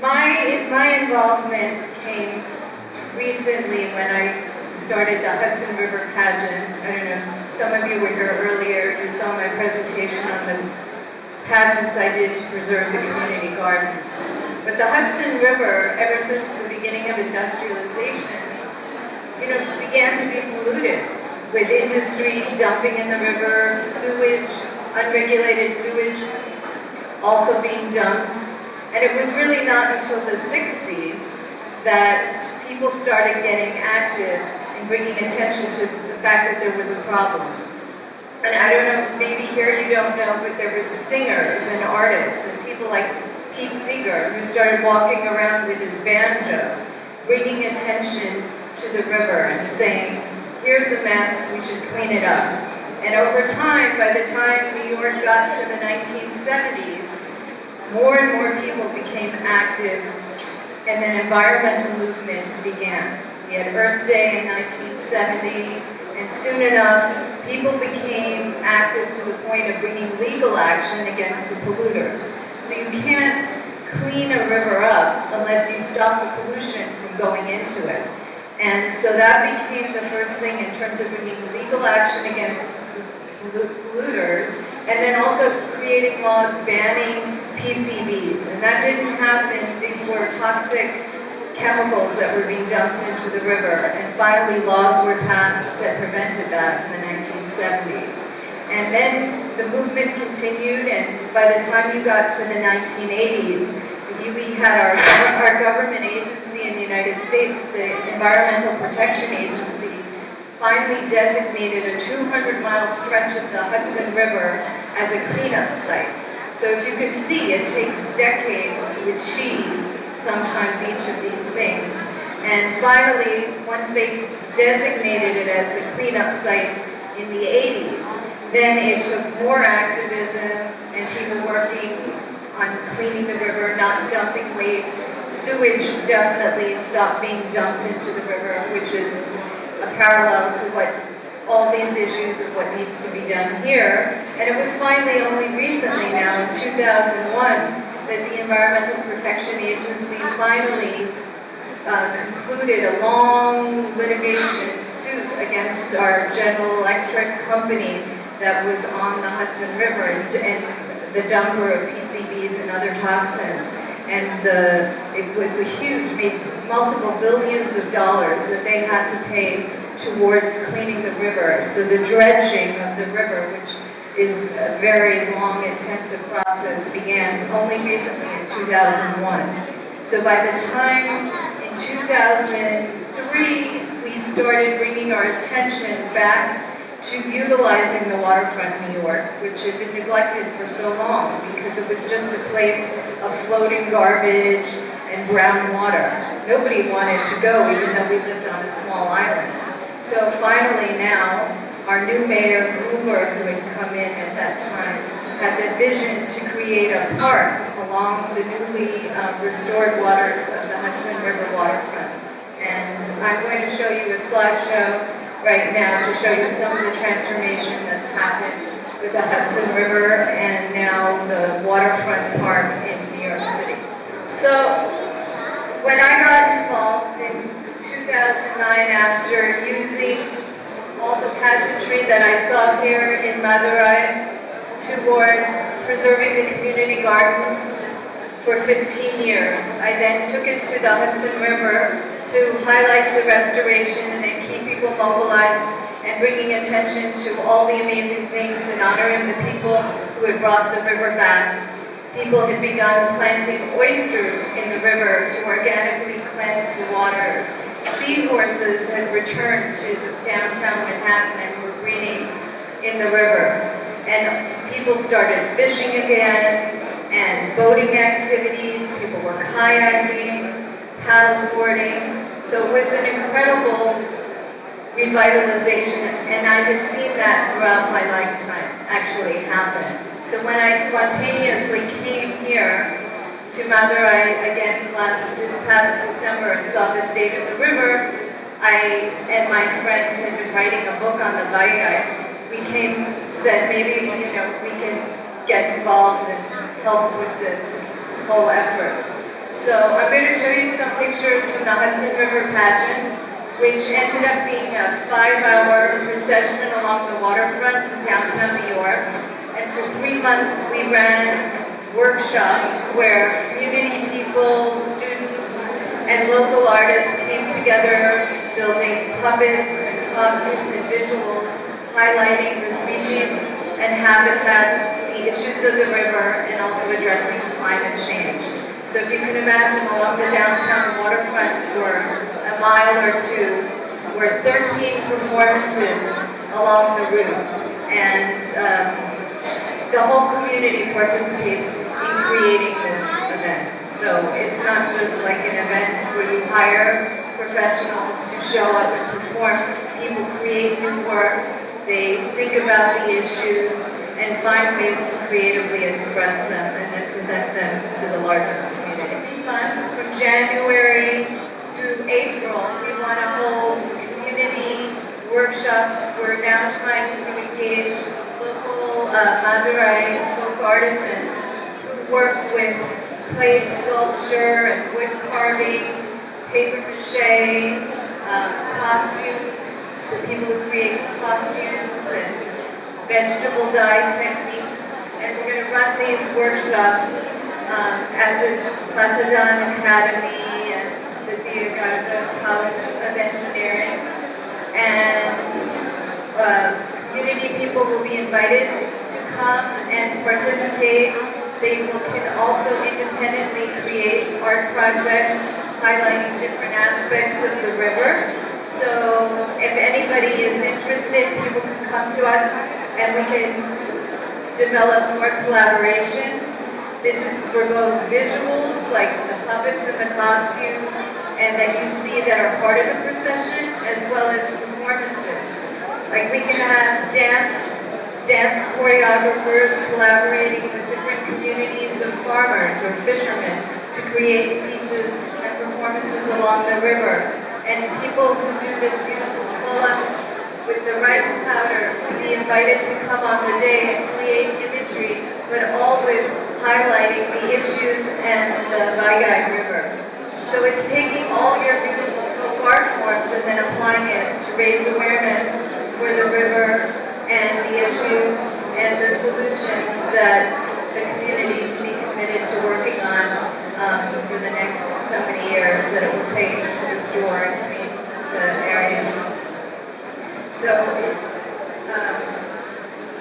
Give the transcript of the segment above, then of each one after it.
My involvement came recently when I started the Hudson River Pageant. I don't know if some of you were here earlier, you saw my presentation on the pageants I did to preserve the community gardens. But the Hudson River, ever since the beginning of industrialization, began to be polluted with industry dumping in the river, sewage, unregulated sewage also being dumped. And it was really not until the 60s that people started getting active and bringing attention to the fact that there was a problem. And I don't know, maybe here you don't know, but there were singers and artists and people like Pete Seeger, who started walking around with his banjo, bringing attention to the river and saying, here's a mess, we should clean it up. And over time, by the time New York got to the 1970s, more and more people became active and an environmental movement began. We had Earth Day in 1970, and soon enough, people became active to the point of bringing legal action against the polluters. So you can't clean a river up unless you stop the pollution from going into it. And so that became the first thing in terms of bringing legal action against polluters, and then also creating laws banning PCBs. And that didn't happen. These were toxic chemicals that were being dumped into the river. And finally, laws were passed that prevented that in the 1970s. And then the movement continued, and by the time you got to the 1980s, we had our government agency in the United States, the Environmental Protection Agency, finally designated a 200-mile stretch of the Hudson River as a cleanup site. So if you could see, it takes decades to achieve sometimes each of these things. And finally, once they designated it as a cleanup site in the 80s, then it took more activism and people working on cleaning the river, not dumping waste. Sewage definitely stopped being dumped into the river, which is a parallel to what all these issues of what needs to be done here. And it was finally only recently now, in 2001, that the Environmental Protection Agency finally concluded a long litigation suit against our General Electric company that was on the Hudson River and the dumper of PCBs and other toxins. And it was a huge, made multiple billions of dollars that they had to pay towards cleaning the river. So the dredging of the river, which is a very long, intensive process, began only recently in 2001. So by the time in 2003, we started bringing our attention back to utilizing the waterfront in New York, which had been neglected for so long because it was just a place of floating garbage and brown water. Nobody wanted to go, even though we lived on a small island. So finally now, our new mayor, Bloomberg, who had come in at that time, had the vision to create a park along the newly restored waters of the Hudson River waterfront. And I'm going to show you a slideshow right now to show you some of the transformation that's happened with the Hudson River and now the waterfront park in New York City. So when I got involved in 2009, after using all the pageantry that I saw here in Madurai towards preserving the community gardens for 15 years, I then took it to the Hudson River to highlight the restoration and then keep people mobilized and bringing attention to all the amazing things and honoring the people who had brought the river back. People had begun planting oysters in the river to organically cleanse the waters. Seahorses had returned to downtown Manhattan and were breeding in the rivers. And people started fishing again and boating activities. People were kayaking, paddleboarding. So it was an incredible revitalization, and I had seen that throughout my lifetime actually happen. So when I spontaneously came here to Madurai again this past December and saw the state of the river, I and my friend had been writing a book on the Vaigai. We said maybe we can get involved and help with this whole effort. So I'm going to show you some pictures from the Hudson River Pageant, which ended up being a 5-hour procession along the waterfront in downtown New York. And for 3 months we ran workshops where community people, students, and local artists came together building puppets and costumes and visuals highlighting the species and habitats, the issues of the river, and also addressing climate change. So if you can imagine, along the downtown waterfront for a mile or two were 13 performances along the route. And the whole community participates in creating this event. So it's not just like an event where you hire professionals to show up and perform. People create new work, they think about the issues, and find ways to creatively express them and then present them to the larger community. 3 months, from January through April, we want to hold community workshops. We're now trying to engage local Madurai folk artisans who work with clay sculpture and wood carving, paper mache, costume, the people who create costumes and vegetable dye techniques. And we're going to run these workshops at the Tatadan Academy and the Vaigai College of Engineering. And community people will be invited to come and participate. They can also independently create art projects highlighting different aspects of the river. So if anybody is interested, people can come to us and we can develop more collaborations. This is for both visuals, like the puppets and the costumes, and that you see that are part of the procession, as well as performances. Like we can have dance choreographers collaborating with different communities of farmers or fishermen to create pieces and performances along the river. And people who do this beautiful pull-up with the rice powder will be invited to come on the day and create imagery, but all with highlighting the issues and the Vaigai River. So it's taking all your beautiful folk art forms and then applying it to raise awareness for the river and the issues and the solutions that the community can be committed to working on for the next so many years that it will take to restore and clean the area.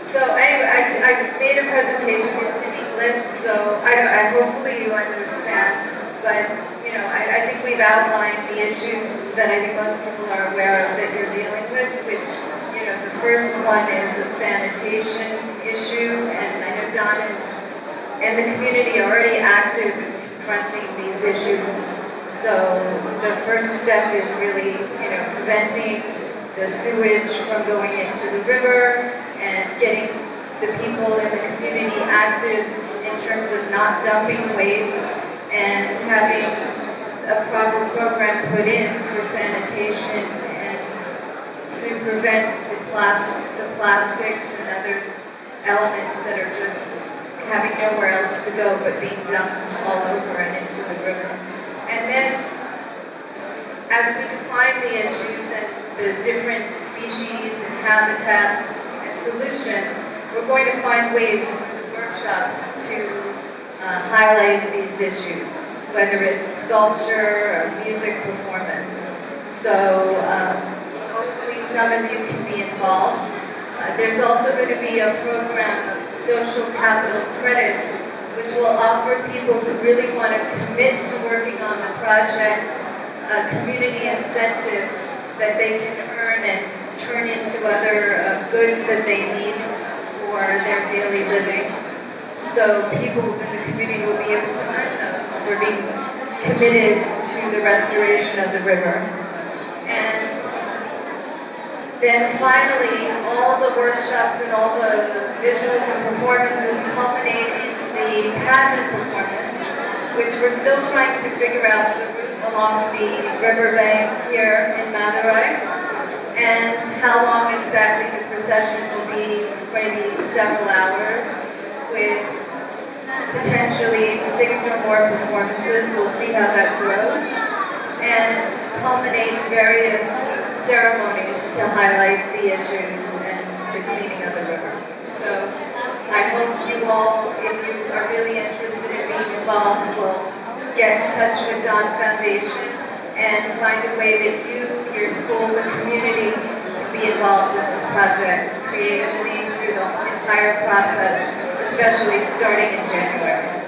So I made a presentation. It's in English, so hopefully you understand. But you know, I think we've outlined the issues that I think most people are aware of that you're dealing with. Which, you know, the first one is a sanitation issue, and I know Don and the community are already active in confronting these issues. So the first step is really, you know, preventing the sewage from going into the river and getting the people in the community active in terms of not dumping waste and having a proper program put in for sanitation and to prevent the plastics and other elements that are just having nowhere else to go but being dumped all over and into the river. And then, as we define the issues and the different species and habitats and solutions, we're going to find ways through the workshops to highlight these issues, whether it's sculpture or music performance. So hopefully some of you can be involved. There's also going to be a program of social capital credits, which will offer people who really want to commit to working on the project a community incentive that they can earn and turn into other goods that they need for their daily living. So people within the community will be able to earn those for being committed to the restoration of the river. And then finally, all the workshops and all the visuals and performances culminate in the pageant performance, which we're still trying to figure out the route along the riverbank here in Madurai, and how long exactly the procession will be, maybe several hours, with potentially 6 or more performances. We'll see how that grows. And culminate in various ceremonies to highlight the issues and the cleaning of the river. So I hope you all, if you are really interested in being involved, will get in touch with Don Foundation and find a way that you, your schools and community can be involved in this project creatively through the entire process, especially starting in January.